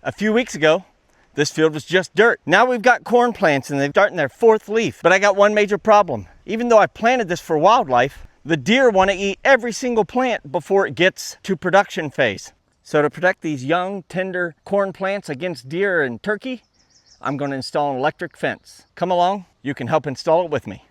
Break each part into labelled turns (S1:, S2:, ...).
S1: A few weeks ago, this field was just dirt. Now we've got corn plants and they're starting their fourth leaf. But I got one major problem. Even though I planted this for wildlife, the deer want to eat every single plant before it gets to production phase. So to protect these young, tender corn plants against deer and turkey, I'm going to install an electric fence. Come along, you can help install it with me.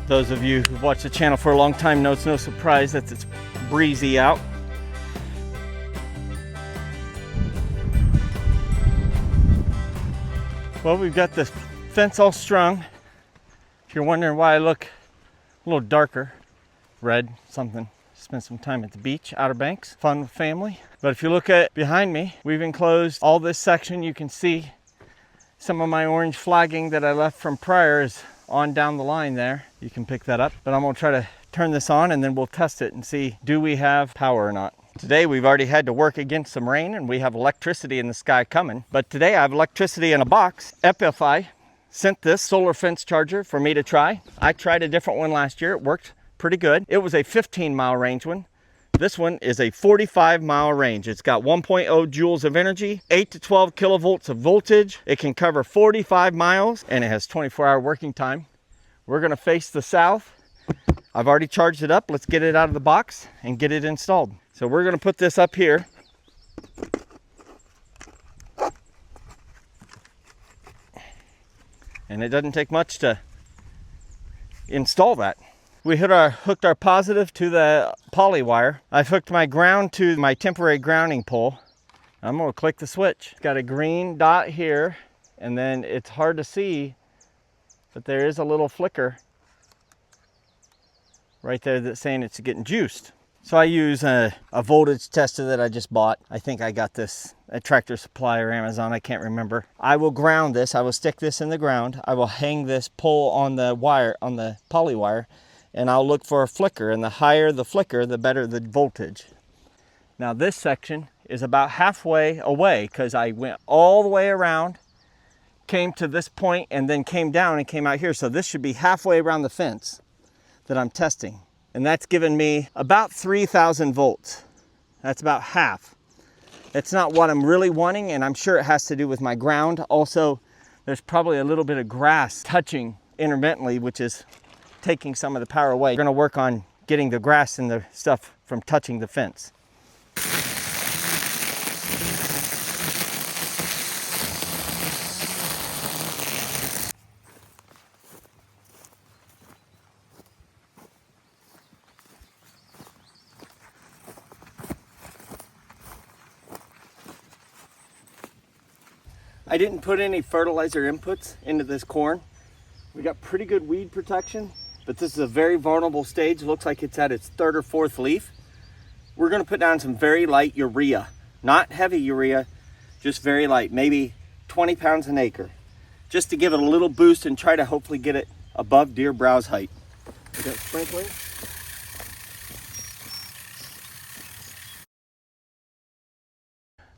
S1: Those of you who've watched the channel for a long time know it's no surprise that it's breezy out. Well, we've got the fence all strung. If you're wondering why I look a little darker, red, something. Spent some time at the beach, Outer Banks, fun with family. But if you look at behind me, we've enclosed all this section. You can see some of my orange flagging that I left from prior is on down the line there. You can pick that up, but I'm gonna try to turn this on and then we'll test it and see, do we have power or not? Today we've already had to work against some rain and we have electricity in the sky coming, but today I have electricity in a box. Epoify sent this solar fence charger for me to try. I tried a different one last year. It worked pretty good. It was a 15-mile range one. This one is a 45-mile range. It's got 1.0 joules of energy, 8 to 12 kilovolts of voltage. It can cover 45 miles and it has 24-hour working time. We're gonna face the south. I've already charged it up. Let's get it out of the box and get it installed. So we're gonna put this up here. And it doesn't take much to install that. We hooked our positive to the poly wire. I've hooked my ground to my temporary grounding pole. I'm gonna click the switch. It's got a green dot here, and then it's hard to see, but there is a little flicker right there that's saying it's getting juiced. So I use a voltage tester that I just bought. I think I got this at Tractor Supply or Amazon, I can't remember. I will ground this, I will stick this in the ground. I will hang this pole on the wire, on the poly wire, and I'll look for a flicker, and the higher the flicker, the better the voltage. Now this section is about halfway away because I went all the way around, came to this point, and then came down and came out here. So this should be halfway around the fence that I'm testing. And that's given me about 3,000 volts. That's about half. It's not what I'm really wanting, and I'm sure it has to do with my ground. Also, there's probably a little bit of grass touching intermittently, which is taking some of the power away. We're gonna work on getting the grass and the stuff from touching the fence. I didn't put any fertilizer inputs into this corn. We got pretty good weed protection, but this is a very vulnerable stage. Looks like it's at its third or fourth leaf. We're gonna put down some very light urea, not heavy urea, just very light, maybe 20 pounds an acre, just to give it a little boost and try to hopefully get it above deer browse height. We got sprinkling.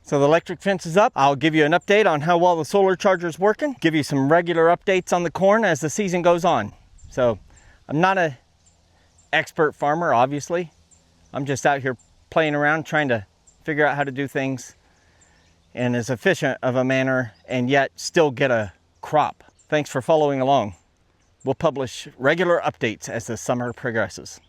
S1: So the electric fence is up. I'll give you an update on how well the solar charger is working, give you some regular updates on the corn as the season goes on. So I'm not an expert farmer, obviously. I'm just out here playing around, trying to figure out how to do things in as efficient of a manner and yet still get a crop. Thanks for following along. We'll publish regular updates as the summer progresses.